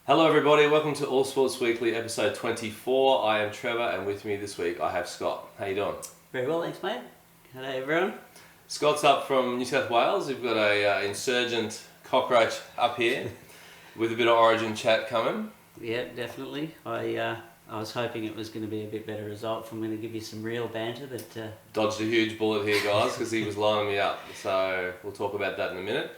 Hello everybody, welcome to All Sports Weekly episode 24. I am Trevor and with me this week I have Scott. How you doing? Very well, thanks mate. Hello everyone. Scott's up from New South Wales. We've got a insurgent cockroach up here with a bit of origin chat coming. Yeah, definitely. I was hoping it was going to be a bit better result. I'm going to give you some real banter that... Dodged a huge bullet here guys because he was lining me up. So we'll talk about that in a minute.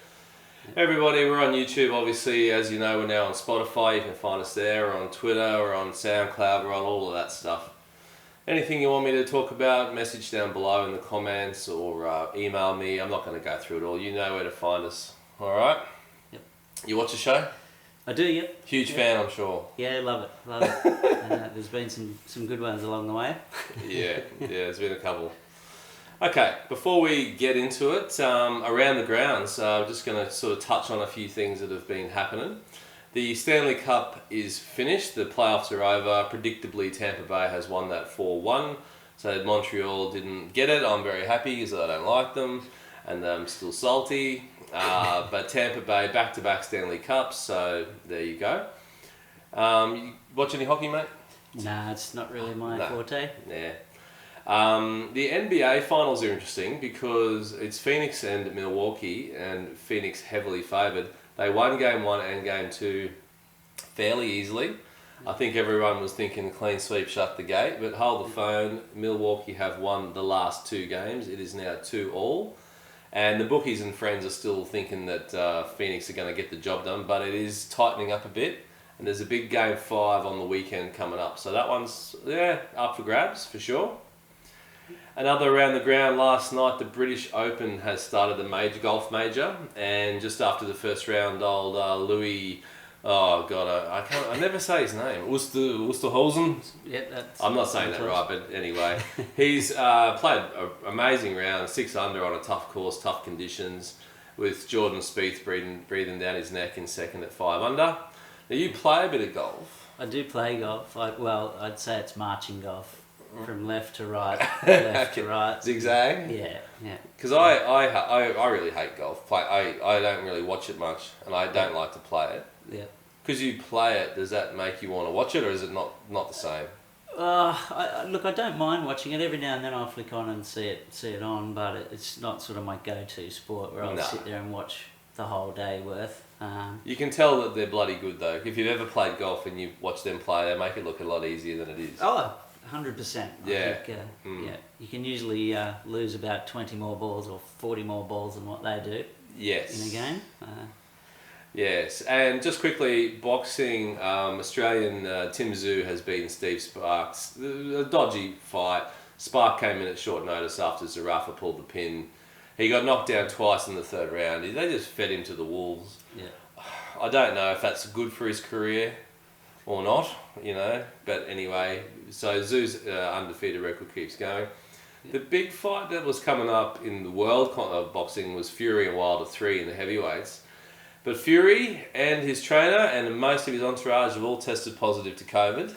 Everybody, we're on YouTube obviously. As you know, we're now on Spotify. You can find us there. We're on Twitter, we're on SoundCloud, we're on all of that stuff. Anything you want me to talk about, message down below in the comments or email me. I'm not going to go through it all. You know where to find us. Alright? Yep. You watch the show? I do, yep. Huge fan, I'm sure. Yeah, love it. There's been some good ones along the way. Yeah, there's been a couple. Okay, before we get into it, around the grounds, I'm just going to sort of touch on a few things that have been happening. The Stanley Cup is finished, the playoffs are over. Predictably, Tampa Bay has won that 4-1, so Montreal didn't get it. I'm very happy because I don't like them, and I'm still salty. But Tampa Bay, back-to-back Stanley Cups, so there you go. You watch any hockey, mate? Nah, it's not really my forte. Yeah. The NBA finals are interesting because it's Phoenix and Milwaukee, and Phoenix heavily favoured. They won game 1 and game 2 fairly easily. I think everyone was thinking clean sweep, shut the gate, but hold the phone. Milwaukee have won the last 2 games. It is now 2-2. And the bookies and friends are still thinking that Phoenix are going to get the job done, but it is tightening up a bit. And there's a big game 5 on the weekend coming up. So that one's, up for grabs for sure. Another around the ground last night, the British Open has started the golf major, and just after the first round, old Louis, I never say his name, Oosthuizen. Yeah, that's. I'm not saying that right, but anyway, he's played an amazing round, 6 under on a tough course, tough conditions, with Jordan Spieth breathing down his neck in second at 5 under. Now you play a bit of golf. I do play golf. I'd say it's marching golf. From left to right, left to right. Zigzag? Yeah. Because I really hate golf. I don't really watch it much, and I don't like to play it. Yeah. Because you play it, does that make you want to watch it, or is it not the same? Look, I don't mind watching it. Every now and then I'll flick on and see it on, but it's not sort of my go-to sport where I'll sit there and watch the whole day worth. You can tell that they're bloody good, though. If you've ever played golf and you watch them play, they make it look a lot easier than it is. Oh, 100%. Yeah. I think, you can usually lose about 20 more balls or 40 more balls than what they do. Yes. In a game. Yes, and just quickly, boxing, Australian Tim Tszyu has beaten Steve Sparks. A dodgy fight. Spark came in at short notice after Zarafa pulled the pin. He got knocked down twice in the 3rd round. They just fed him to the wolves. Yeah. I don't know if that's good for his career or not, but anyway, so Tszyu's undefeated record keeps going. The big fight that was coming up in the world of boxing was Fury and Wilder 3 in the heavyweights. But Fury and his trainer and most of his entourage have all tested positive to COVID.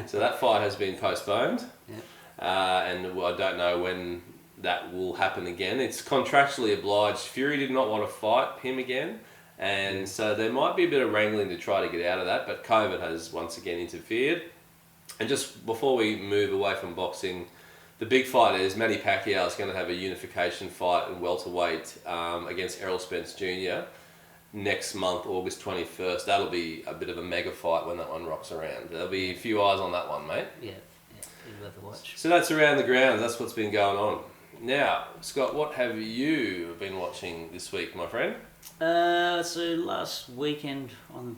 So that fight has been postponed. Yeah. And I don't know when that will happen again. It's contractually obliged. Fury did not want to fight him again. And so there might be a bit of wrangling to try to get out of that, but COVID has once again interfered. And just before we move away from boxing, the big fight is Manny Pacquiao is going to have a unification fight in welterweight against Errol Spence Jr. next month, August 21st. That'll be a bit of a mega fight when that one rocks around. There'll be a few eyes on that one, mate. Yeah, be worth a watch. So that's around the ground. That's what's been going on. Now, Scott, what have you been watching this week, my friend? So last weekend on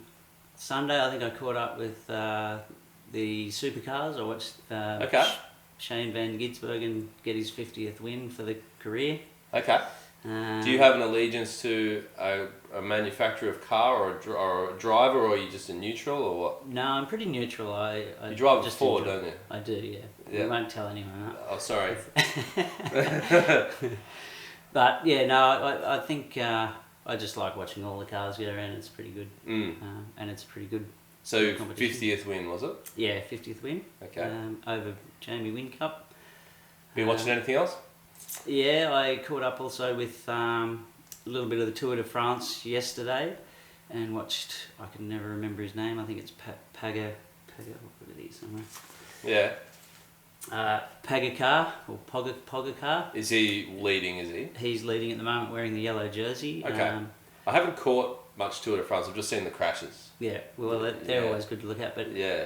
Sunday, I think I caught up with the supercars. I watched Shane Van Gisbergen get his 50th win for the career. Okay. Do you have an allegiance to a manufacturer of car or a driver, or are you just a neutral, or what? No, I'm pretty neutral. You drive a Ford, don't you? I do, yeah. I won't tell anyone that. Oh, sorry. But yeah, no, I think I just like watching all the cars get around. It's pretty good, and it's pretty good. So 50th win, was it? Yeah, 50th win. Okay. Over Jamie Whincup. Been watching anything else? Yeah, I caught up also with a little bit of the Tour de France yesterday. and watched. I can never remember his name. I think it's Paga. I'll put it here somewhere. Yeah. Pagakar or Pogacar. Is he leading? Is he? He's leading at the moment, wearing the yellow jersey. Okay. I haven't caught much Tour de France. I've just seen the crashes. Yeah, well, they're always good to look at. But yeah,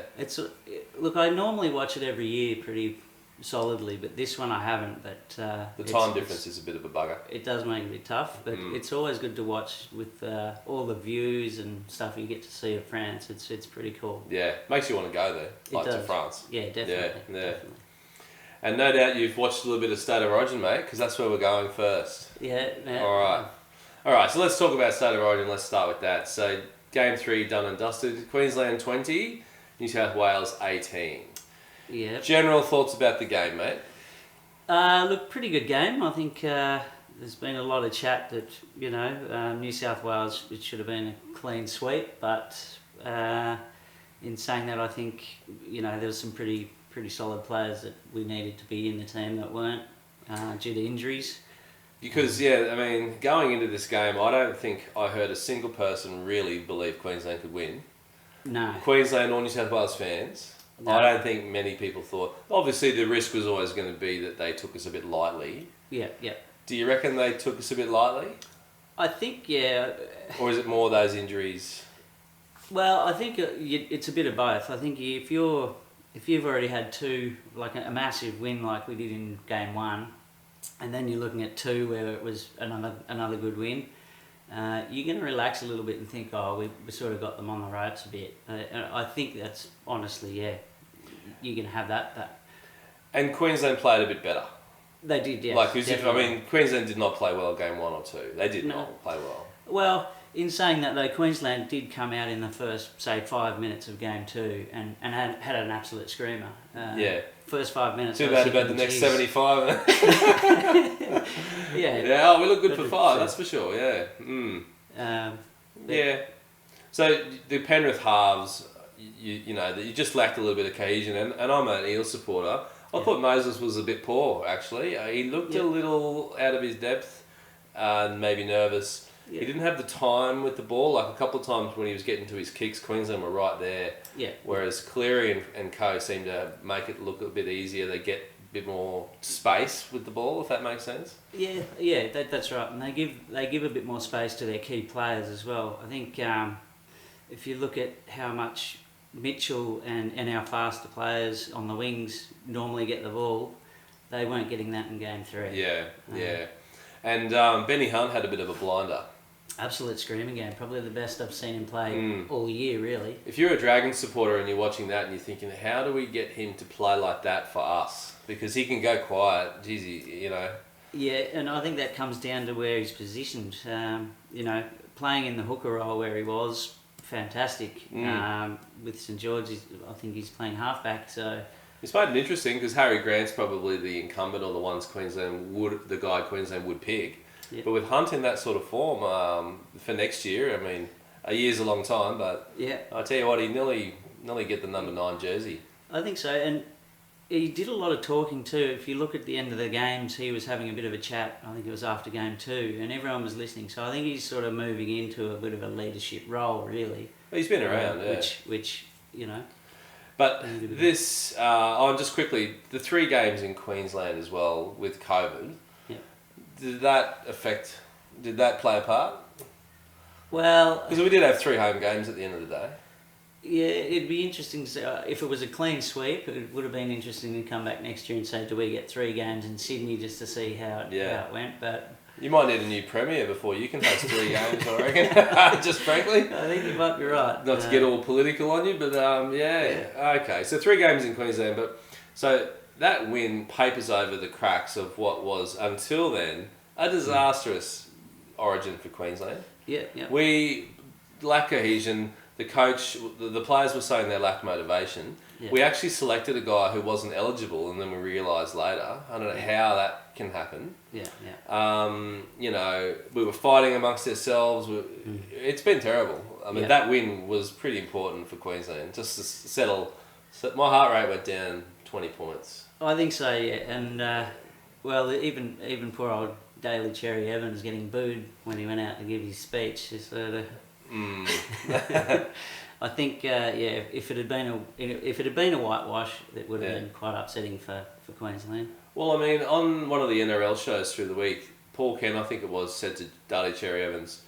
look, I normally watch it every year pretty solidly, but this one I haven't. But the time difference is a bit of a bugger. It does make it a bit tough, but it's always good to watch with all the views and stuff you get to see of France. It's pretty cool. Yeah, makes you want to go there, like to France. Yeah, definitely. Yeah. Definitely. And no doubt you've watched a little bit of State of Origin, mate, because that's where we're going first. Yeah. All right. So let's talk about State of Origin. Let's start with that. So Game 3 done and dusted. Queensland 20, New South Wales 18. Yeah. General thoughts about the game, mate? Look, pretty good game. I think there's been a lot of chat that, New South Wales, it should have been a clean sweep, but in saying that, I think, there was some pretty solid players that we needed to be in the team that weren't due to injuries. Because, going into this game, I don't think I heard a single person really believe Queensland could win. No. Queensland or New South Wales fans. No. I don't think many people thought. Obviously, the risk was always going to be that they took us a bit lightly. Yeah. Do you reckon they took us a bit lightly? I think, yeah. Or is it more those injuries? Well, I think it's a bit of both. I think if you've already had two, like a massive win like we did in Game 1, and then you're looking at 2 where it was another good win, you're going to relax a little bit and think, we sort of got them on the ropes a bit. I think that's honestly, yeah, you're going to have that. And Queensland played a bit better. They did, yeah. Queensland did not play well Game 1 or 2. They did not play well. Well, in saying that though, Queensland did come out in the first, say, 5 minutes of Game 2 and had an absolute screamer. First 5 minutes. Too bad about the next 75. Yeah. We look good for 5, that's for sure, yeah. Yeah. So the Penrith halves, you just lacked a little bit of cohesion, and I'm an Eels supporter. I thought Moses was a bit poor, actually. He looked a little out of his depth and maybe nervous. Yeah. He didn't have the time with the ball. Like a couple of times when he was getting to his kicks, Queensland were right there. Yeah. Whereas Cleary and co seem to make it look a bit easier. They get a bit more space with the ball, if that makes sense. Yeah, that's right. And they give a bit more space to their key players as well. I think if you look at how much Mitchell and our faster players on the wings normally get the ball, they weren't getting that in Game 3. Yeah. And Benny Hunt had a bit of a blinder. Absolute screaming game. Probably the best I've seen him play all year, really. If you're a Dragons supporter and you're watching that and you're thinking, how do we get him to play like that for us? Because he can go quiet. Geez, Yeah, and I think that comes down to where he's positioned. Playing in the hooker role where he was, fantastic. With St George, I think he's playing halfback, so... It's made it interesting because Harry Grant's probably the incumbent or the guy Queensland would pick. Yeah. But with Hunt in that sort of form for next year, a year's a long time, but I tell you what, he nearly get the number 9 jersey. I think so, and he did a lot of talking too. If you look at the end of the games, he was having a bit of a chat. I think it was after Game 2, and everyone was listening. So I think he's sort of moving into a bit of a leadership role, really. He's been around, which. But this, just quickly, the 3 games in Queensland as well with COVID, did that play a part? Well... Because we did have 3 home games at the end of the day. Yeah, it'd be interesting to say, if it was a clean sweep, it would have been interesting to come back next year and say, do we get 3 games in Sydney just to see how it went, but... You might need a new premier before you can host 3 games, I reckon. Just frankly. I think you might be right. Not to get all political on you, but okay. So 3 games in Queensland, but so that win papers over the cracks of what was until then a disastrous origin for Queensland. Yeah. We lack cohesion. The coach, the players were saying they lacked motivation. Yeah. We actually selected a guy who wasn't eligible, and then we realised later. I don't know how that can happen. We were fighting amongst ourselves. It's been terrible. That win was pretty important for Queensland. Just to settle. My heart rate went down 20 points. I think so, yeah. And even poor old Daly Cherry Evans getting booed when he went out to give his speech. I think if it had been a whitewash, it would have been quite upsetting for Queensland. Well, I mean, on one of the NRL shows through the week, Paul Kent, I think it was, said to Darley Cherry Evans,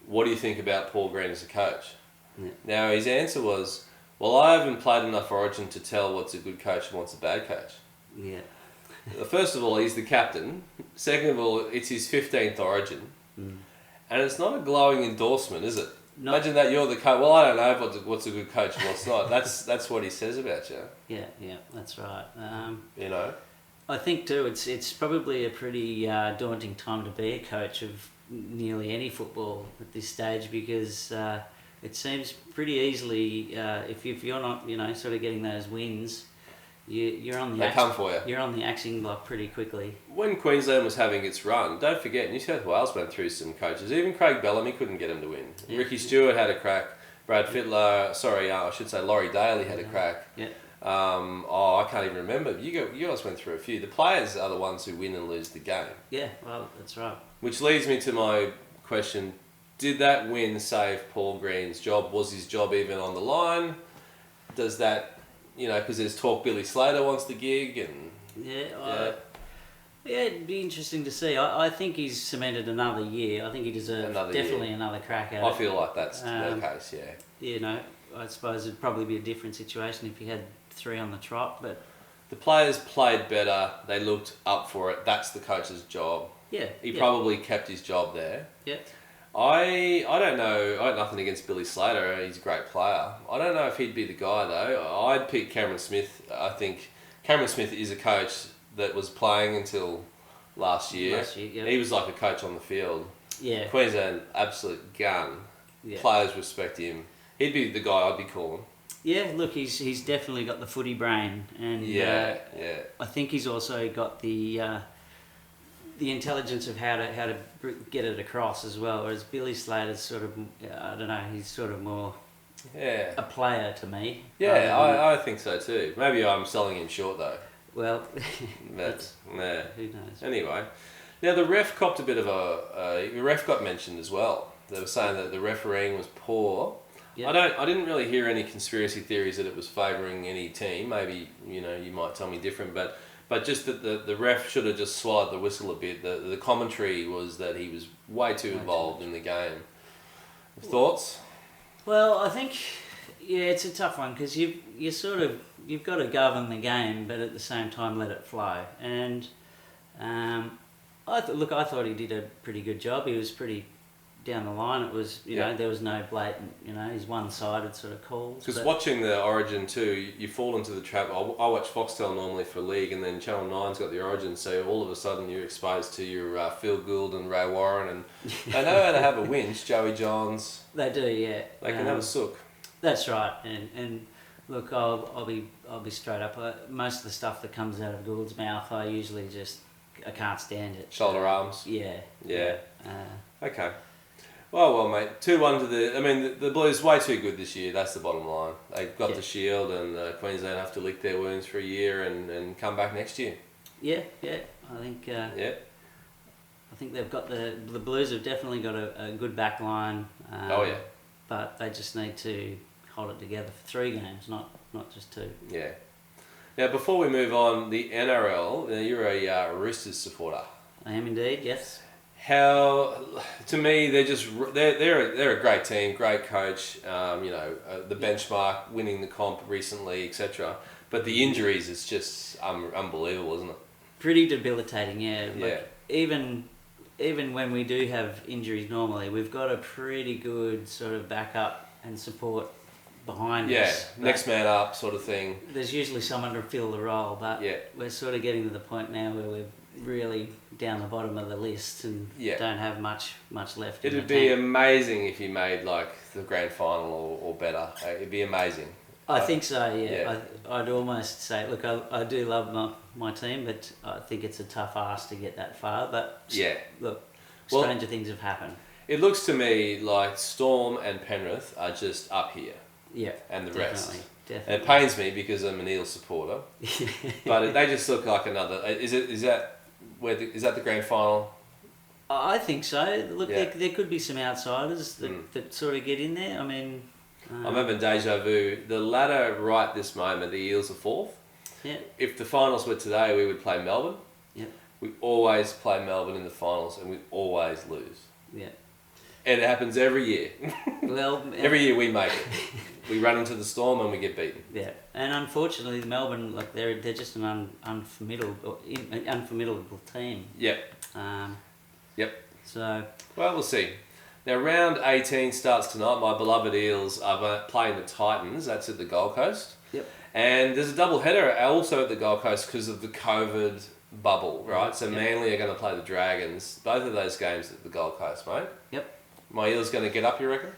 "What do you think about Paul Green as a coach?" Yeah. Now his answer was, "Well, I haven't played enough Origin to tell what's a good coach and what's a bad coach." Yeah. First of all, he's the captain. Second of all, it's his 15th Origin. And it's not a glowing endorsement, is it? Imagine that you're the coach. Well, I don't know what's a good coach and what's not. That's what he says about you. Yeah, that's right. You know? I think too, it's probably a pretty daunting time to be a coach of nearly any football at this stage, because it seems pretty easily, if you're not, sort of getting those wins, you're on the come for you. You're on the axing block pretty quickly. When Queensland was having its run, don't forget, New South Wales went through some coaches. Even Craig Bellamy couldn't get him to win. Yeah. Ricky Stewart had a crack. Brad Fittler, I should say Laurie Daly had a crack. Yeah. I can't even remember. You guys went through a few. The players are the ones who win and lose the game. Yeah, well, that's right. Which leads me to my question: did that win save Paul Green's job? Was his job even on the line? Does that, because there's talk Billy Slater wants the gig, and it'd be interesting to see. I think he's cemented another year. I think he deserves another crack at it. I feel like that's the case. Yeah. I suppose it'd probably be a different situation if he had 3 on the trot, but the players played better. They looked up for it. That's the coach's job. Yeah. He probably kept his job there. Yeah. I don't know. I have nothing against Billy Slater. He's a great player. I don't know if he'd be the guy though. I'd pick Cameron Smith. I think Cameron Smith is a coach that was playing until last year. Yep. He was like a coach on the field. Yeah. Queensland, absolute gun. Yeah. Players respect him. He'd be the guy I'd be calling. Yeah, look, he's definitely got the footy brain, and I think he's also got the intelligence of how to get it across as well. Whereas Billy Slater's sort of, I don't know, he's sort of more a player to me. Yeah, I think so too. Maybe I'm selling him short though. Well, that's who knows? Anyway, now the ref copped a bit of the ref got mentioned as well. They were saying that the refereeing was poor. Yep. I didn't really hear any conspiracy theories that it was favouring any team. Maybe you might tell me different, but just that the ref should have just swallowed the whistle a bit. The commentary was that he was way too involved in the game. Thoughts? Well, I think it's a tough one, because you've got to govern the game, but at the same time let it flow. And I thought he did a pretty good job. He was pretty down the line. It was there was no blatant his one-sided sort of calls. Because watching the Origin too, you fall into the trap. I watch Foxtel normally for league, and then Channel 9's got the Origin, so all of a sudden you're exposed to your Phil Gould and Ray Warren, and they know how to have a winch. Joey Johns. They do, yeah. They can have a sook. That's right, and look, I'll be straight up. Most of the stuff that comes out of Gould's mouth, I usually I can't stand it. Shoulder arms. Yeah. Okay. Well, mate. 2-1 to the... I mean, the Blues way too good this year. That's the bottom line. They've got the shield, and Queensland have to lick their wounds for a year and come back next year. Yeah. I think... I think they've got the Blues have definitely got a good back line. But they just need to hold it together for 3 games, not just 2. Yeah. Now, before we move on, the NRL, you're a Roosters supporter. I am indeed, yes. How, to me, they're a great team, great coach. The benchmark, winning the comp recently, etc. But the injuries, it's just unbelievable, isn't it? Pretty debilitating, yeah. Even when we do have injuries normally, we've got a pretty good sort of backup and support behind us. Yeah, next man up sort of thing. There's usually someone to fill the role, but we're sort of getting to the point now where we're really down the bottom of the list and don't have much left. It'd be amazing if you made like the grand final or better. It'd be amazing. I think so, yeah. I'd almost say, look, I do love my team, but I think it's a tough ask to get that far. But look, stranger things have happened. It looks to me like Storm and Penrith are just up here. Yeah, and the rest. Definitely. And it pains me because I'm an Eels supporter. But they just look like another. Is that the grand final? I think so. Look, Yeah. there could be some outsiders that sort of get in there. I mean... I remember deja vu. The ladder right this moment, the Eels are 4th. Yeah. If the finals were today, we would play Melbourne. Yeah. We always play Melbourne in the finals and we always lose. Yeah. And it happens every year. Well... Every year we make it. We run into the storm and we get beaten. Yeah. And unfortunately, Melbourne, like they're just an unformidable team. Yep. Yep. So... Well, we'll see. Now, round 18 starts tonight. My beloved Eels are playing the Titans. That's at the Gold Coast. Yep. And there's a double header also at the Gold Coast because of the COVID bubble, right? So Manly are going to play the Dragons. Both of those games at the Gold Coast, mate. Yep. My Eels going to get up, you reckon?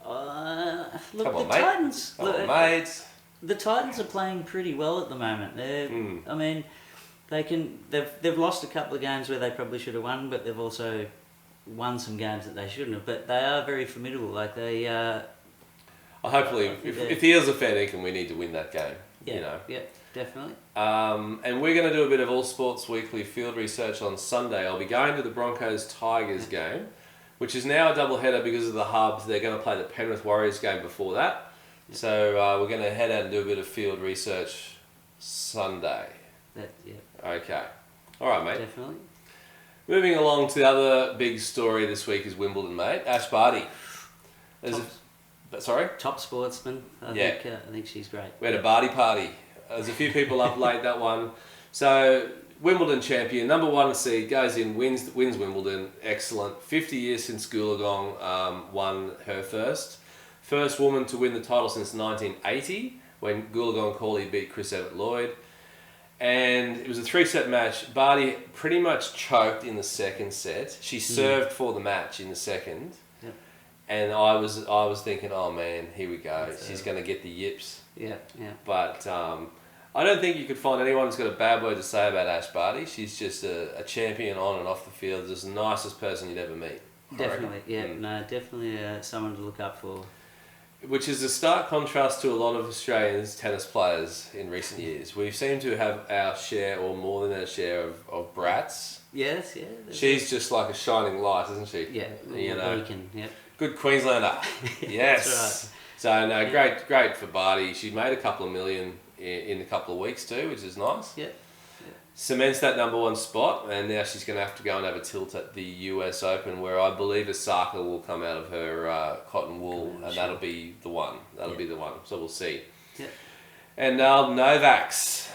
Look, Come on, the mate. Titans. Come on, mates. The Titans are playing pretty well at the moment. I mean, they've lost a couple of games where they probably should have won, but they've also won some games that they shouldn't have. But they are very formidable. Like they. Hopefully, if the Eels are fair dinkum, we need to win that game. Yeah. You know. Yeah. Definitely. And we're going to do a bit of All Sports Weekly field research on Sunday. I'll be going to the Broncos-Tigers game, which is now a double header because of the hubs. They're going to play the Penrith Warriors game before that. Yep. So we're going to head out and do a bit of field research Sunday. Okay. All right, mate. Definitely. Moving along to the other big story this week is Wimbledon, mate. Ash Barty. Sorry? Top sportsman. I think she's great. We had a Barty party. There's a few people up late that one. So Wimbledon champion, number 1 seed, goes in, wins Wimbledon. Excellent. 50 years since Goolagong won her first. First woman to win the title since 1980 when Goolagong Cawley beat Chris Evert-Lloyd. And it was a 3-set match. Barty pretty much choked in the second set. She served for the match in the second. Yep. And I was thinking, oh man, here we go. She's going to get the yips. Yeah. But I don't think you could find anyone who's got a bad word to say about Ash Barty. She's just a champion on and off the field. Just the nicest person you'd ever meet. Definitely, definitely someone to look up for. Which is a stark contrast to a lot of Australians tennis players in recent years. We seem to have our share, or more than our share, of brats. Yes, yeah. She's just like a shining light, isn't she? Yeah, you know. Beacon, yep. Good Queenslander. Yes. That's right. So no, great for Barty. She made a couple of million in a couple of weeks too, which is nice. Yeah. Cements that number 1 spot, and now she's going to have to go and have a tilt at the US Open, where I believe Osaka will come out of her cotton wool, and that'll be the one. That'll be the one. So we'll see. Yeah. And now Novak's,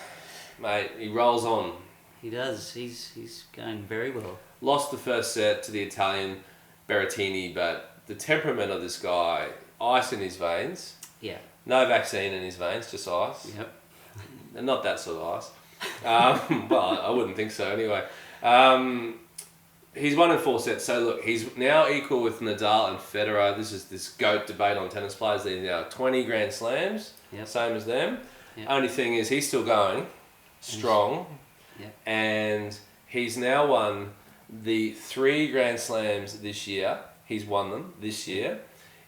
mate, he rolls on. He does. He's going very well. Lost the first set to the Italian Berrettini, but the temperament of this guy, ice in his veins. Yeah. No vaccine in his veins, just ice. Yep. And not that sort of ice. Well, I wouldn't think so anyway. He's won in 4 sets, so look, he's now equal with Nadal and Federer. This is this GOAT debate on tennis players. They're now 20 Grand Slams, same as them. Yep. Only thing is, he's still going strong, and he's now won the 3 Grand Slams this year. He's won them this year.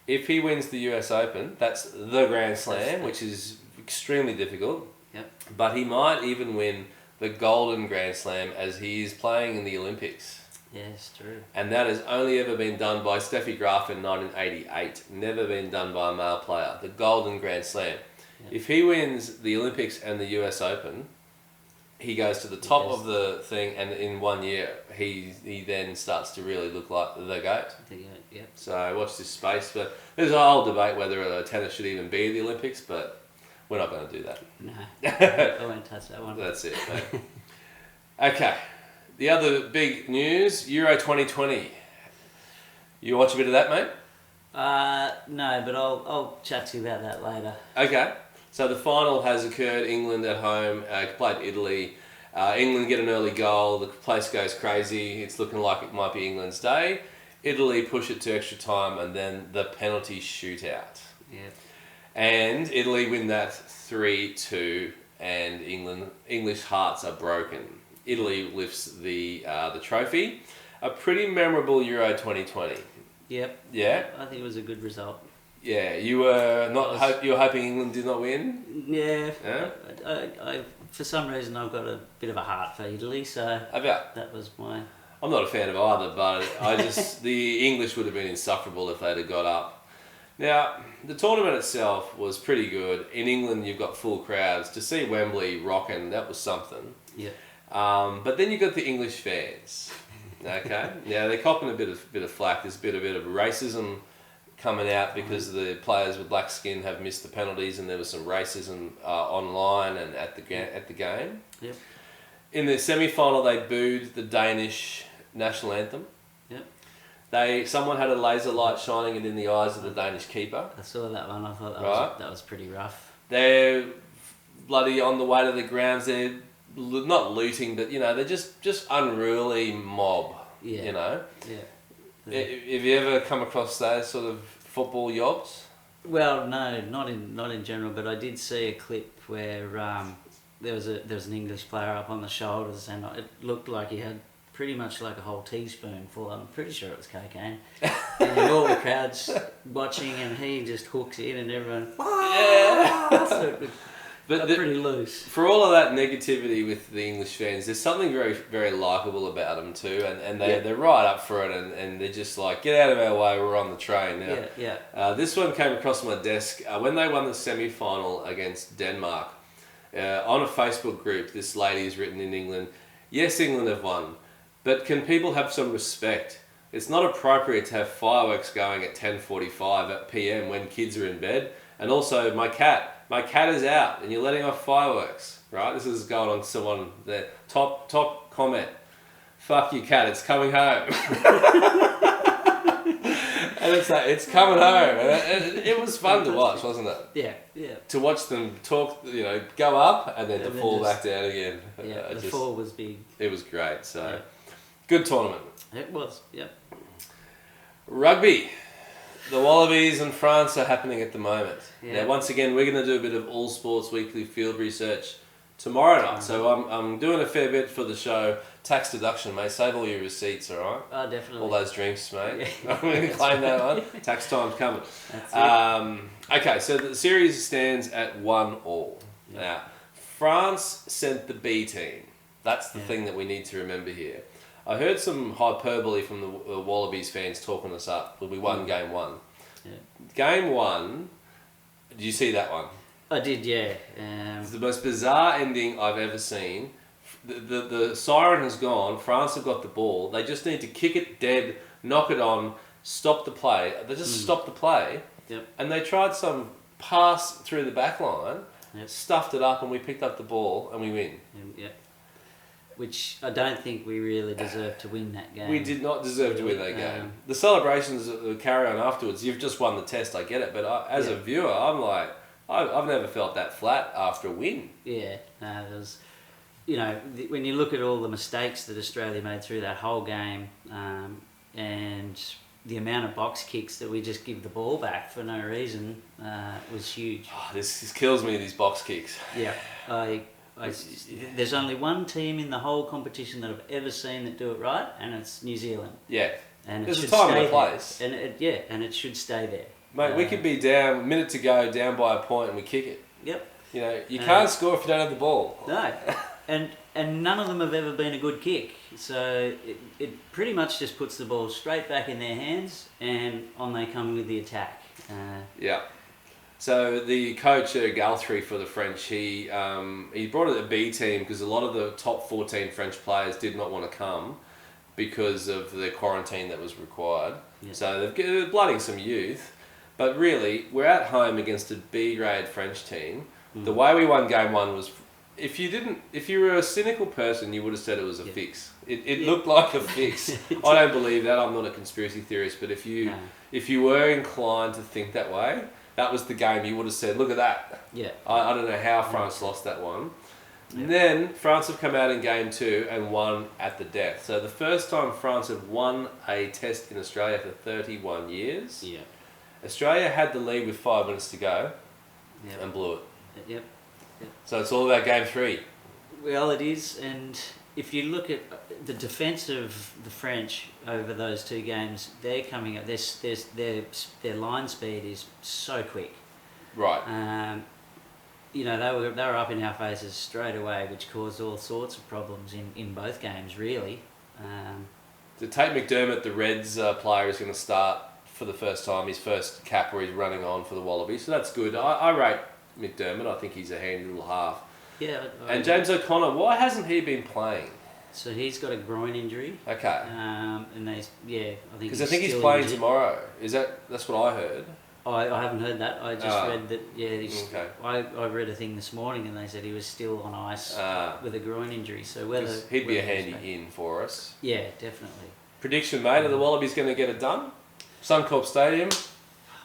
If he wins the US Open, that's the Grand Slam, which is extremely difficult. Yep. But he might even win the Golden Grand Slam as he is playing in the Olympics. Yes, true. And that has only ever been done by Steffi Graf in 1988. Never been done by a male player. The Golden Grand Slam. Yep. If he wins the Olympics and the US Open, he goes to the top of the thing, and in 1 year, he then starts to really look like the GOAT. Yep. So watch this space. But there's a whole debate whether tennis should even be at the Olympics, but we're not going to do that. No, I won't touch that one. That's it, mate. Okay. The other big news, Euro 2020. You watch a bit of that, mate? No, but I'll chat to you about that later. Okay. So the final has occurred. England at home played Italy. England get an early goal. The place goes crazy. It's looking like it might be England's day. Italy push it to extra time, and then the penalty shootout. Yeah. And Italy win that 3-2, and English hearts are broken. Italy lifts the trophy. A pretty memorable Euro 2020. Yep. Yeah. I think it was a good result. Yeah, you were you were hoping England did not win. Yeah. I for some reason I've got a bit of a heart for Italy, so that was my. I'm not a fan of either, but the English would have been insufferable if they'd have got up. Now, the tournament itself was pretty good. In England, you've got full crowds. To see Wembley rocking, that was something. Yeah. But then you've got the English fans. Okay? Now, they're copping a bit of flack. There's a bit of racism coming out because the players with black skin have missed the penalties, and there was some racism online and at the game. Yep. In the semi-final, they booed the Danish national anthem. Yep. Someone had a laser light shining it in the eyes of the Danish keeper. I saw that one. I thought that was pretty rough. They're bloody on the way to the grounds. They're not looting, but they're just unruly mob. Yeah. Yeah. Have you ever come across those sort of football yobs? Well, no, not in general. But I did see a clip where there was an English player up on the shoulders, and it looked like he had pretty much like a whole teaspoon full. I'm pretty sure it was cocaine. And all the crowds watching, and he just hooks in, and everyone. Yeah. So but pretty loose. For all of that negativity with the English fans, there's something very, very likeable about them too, and they're right up for it, and they're just like, get out of our way, we're on the train now. Yeah. This one came across my desk when they won the semi-final against Denmark. On a Facebook group, this lady has written in England, yes, England have won, but can people have some respect? It's not appropriate to have fireworks going at 10:45 p.m. when kids are in bed. And also, my cat is out, and you're letting off fireworks, right? This is going on someone, the top comment. Fuck your cat, it's coming home. And it's like, it's coming home. And it was fun to watch, wasn't it? Yeah. To watch them talk, go up and then to fall back down again. Yeah, the fall was big. It was great, so good tournament. It was, yep. Rugby. The Wallabies and France are happening at the moment. Yeah. Now, once again, we're going to do a bit of All Sports Weekly field research tomorrow night. So I'm doing a fair bit for the show. Tax deduction, mate. Save all your receipts, all right? Oh, definitely. All those drinks, mate. Yeah. I'm going to claim that one. Tax time's coming. That's it. Okay, so the series stands at 1-1. Yeah. Now, France sent the B team. That's the thing that we need to remember here. I heard some hyperbole from the Wallabies fans talking us up. We won game one. Yeah. Game one, did you see that one? I did, yeah. It's the most bizarre ending I've ever seen. The siren has gone. France have got the ball. They just need to kick it dead, knock it on, stop the play. They just stopped the play. Yep. And they tried some pass through the back line, stuffed it up, and we picked up the ball and we win. Yep. Which I don't think we really deserved to win that game. We did not deserve to win that game. The celebrations that carry on afterwards, you've just won the test, I get it. But as a viewer, I'm like, I've never felt that flat after a win. Yeah, no, there was, when you look at all the mistakes that Australia made through that whole game, and the amount of box kicks that we just give the ball back for no reason was huge. Oh, this kills me, these box kicks. Yeah, there's only one team in the whole competition that I've ever seen that do it right, and it's New Zealand. Yeah, and there's a time and a place, and it should stay there. Mate, we could be down, minute to go, down by a point, and we kick it. Yep. You can't score if you don't have the ball. No, and none of them have ever been a good kick. So it pretty much just puts the ball straight back in their hands, and on they come with the attack. Yeah. So the coach Guthrie for the French, he brought it a B team because a lot of the top 14 French players did not want to come because of the quarantine that was required. Yeah. So they're blooding some youth. But really, we're at home against a B-grade French team. Mm. The way we won game one was, if you were a cynical person, you would have said it was a fix. It looked like a fix. I don't believe that. I'm not a conspiracy theorist. But if you were inclined to think that way, that was the game. You would have said, look at that. Yeah. I don't know how France lost that one. Yeah. And then France have come out in game two and won at the death. So the first time France have won a test in Australia for 31 years. Yeah. Australia had the lead with 5 minutes to go and blew it. Yep. So it's all about game three. Well, it is, and if you look at the defence of the French over those two games, they're coming up. Their line speed is so quick. Right. They were up in our faces straight away, which caused all sorts of problems in both games, really. The Tate McDermott, the Reds player, is going to start for the first time. His first cap where he's running on for the Wallabies. So that's good. I rate McDermott. I think he's a handy little half. Yeah. And James O'Connor, why hasn't he been playing? So he's got a groin injury. Okay. And I think because I think he's playing tomorrow. That's what I heard? I haven't heard that. I just read that. Yeah. Okay. I read a thing this morning, and they said he was still on ice with a groin injury. So he'd be a handy in for us. Yeah, definitely. Prediction, mate. Are the Wallabies going to get it done? Suncorp Stadium.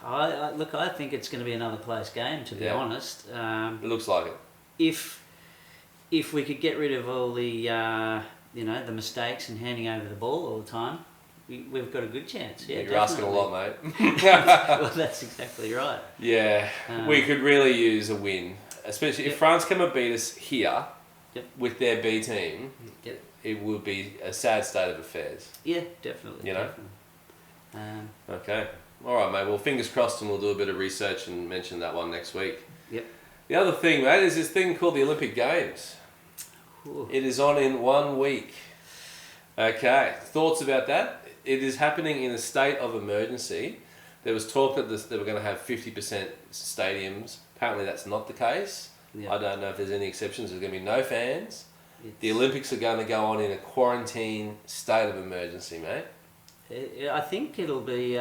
I think it's going to be another close game. To be honest. It looks like it. If we could get rid of all the the mistakes and handing over the ball all the time, we've got a good chance. Yeah, you're asking a lot, mate. Well, that's exactly right. Yeah, we could really use a win, especially if France come and beat us here with their B team. Yep. It will be a sad state of affairs. Yeah, definitely. Definitely. Okay. All right, mate. Well, fingers crossed, and we'll do a bit of research and mention that one next week. Yep. The other thing, mate, is this thing called the Olympic Games. Ooh. It is on in 1 week. Okay. Thoughts about that? It is happening in a state of emergency. There was talk that they were going to have 50% stadiums. Apparently, that's not the case. Yep. I don't know if there's any exceptions. There's going to be no fans. The Olympics are going to go on in a quarantine state of emergency, mate. I think it'll be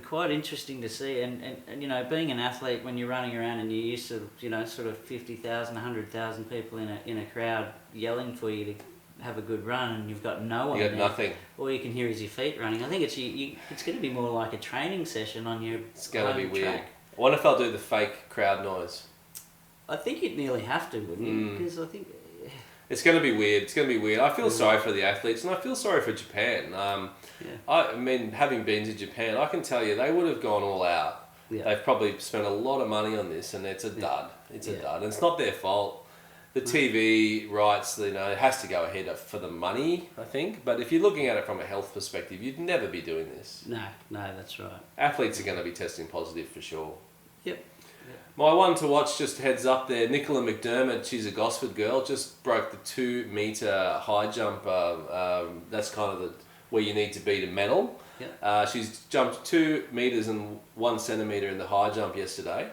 quite interesting to see, and being an athlete, when you're running around and you're used to sort of 50,000, 100,000 people in a crowd yelling for you to have a good run, and you've got no one. You got nothing. All you can hear is your feet running. I think it's going to be more like a training session on your. It's going to be weird. Track. I wonder if they'll do the fake crowd noise. I think you'd nearly have to, wouldn't you? Because I think. It's going to be weird. It's going to be weird. I feel sorry for the athletes, and I feel sorry for Japan. I mean, having been to Japan, I can tell you they would have gone all out. Yeah. They've probably spent a lot of money on this, and it's a dud. It's a dud. And it's not their fault. The TV rights, it has to go ahead for the money, I think. But if you're looking at it from a health perspective, you'd never be doing this. No, that's right. Athletes are going to be testing positive for sure. Yep. My one to watch, just heads up there, Nicola McDermott, she's a Gosford girl, just broke the 2 metre high jump. That's kind of where you need to be to medal. Yep. She's jumped 2 metres and 1 centimetre in the high jump yesterday.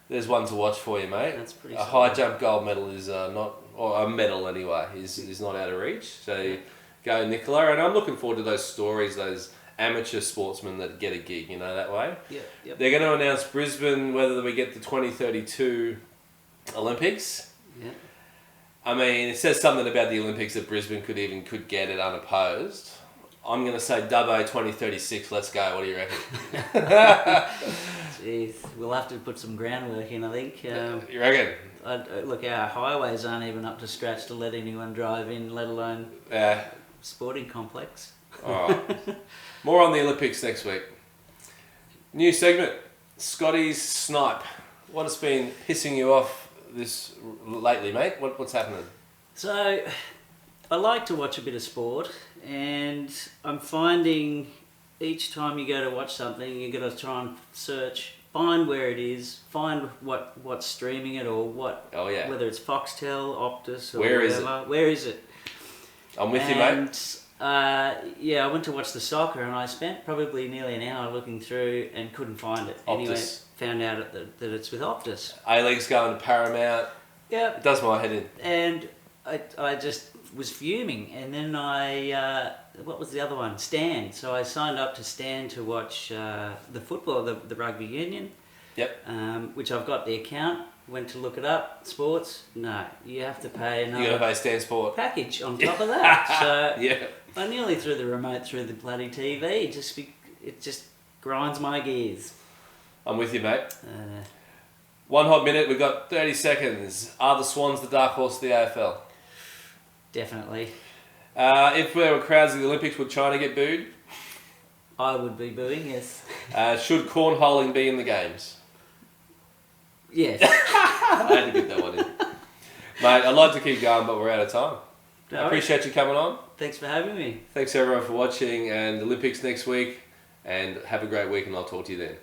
There's one to watch for you, mate. That's pretty A high jump gold medal is not, or a medal anyway, is not out of reach. So go Nicola, and I'm looking forward to those stories, those amateur sportsmen that get a gig, that way. Yep. They're going to announce Brisbane, whether we get the 2032 Olympics. Yeah. I mean, it says something about the Olympics that Brisbane could get it unopposed. I'm going to say Dubbo 2036, let's go. What do you reckon? Jeez, we'll have to put some groundwork in, I think. You reckon? Look, our highways aren't even up to scratch to let anyone drive in, let alone sporting complex. All right. More on the Olympics next week. New segment, Scotty's Snipe. What has been pissing you off this lately, mate? What's happening? So, I like to watch a bit of sport, and I'm finding each time you go to watch something, you got to try and search, find where it is, find what's streaming it, or whether it's Foxtel, Optus, or whatever. Where is it? I'm with you, mate. I went to watch the soccer, and I spent probably nearly an hour looking through and couldn't find it. Optus. Anyway, found out that it's with Optus. A-League's going to Paramount. Yeah. It does my head in. And I just was fuming, and then what was the other one? Stan. So I signed up to Stan to watch the football, the rugby union. Yep. Which I've got the account. Went to look it up. Sports? No, you have to pay another. You got to pay Stan Sport package on top of that. So yeah. I nearly threw the remote through the bloody TV. It just grinds my gears. I'm with you, mate. 1 hot minute. We've got 30 seconds. Are the Swans the dark horse of the AFL? Definitely. If there were crowds at the Olympics, would China get booed? I would be booing, yes. Should cornholing be in the games? Yes. I had to get that one in. Mate, I'd like to keep going, but we're out of time. I appreciate you coming on. Thanks for having me. Thanks everyone for watching, and Olympics next week, and have a great week, and I'll talk to you then.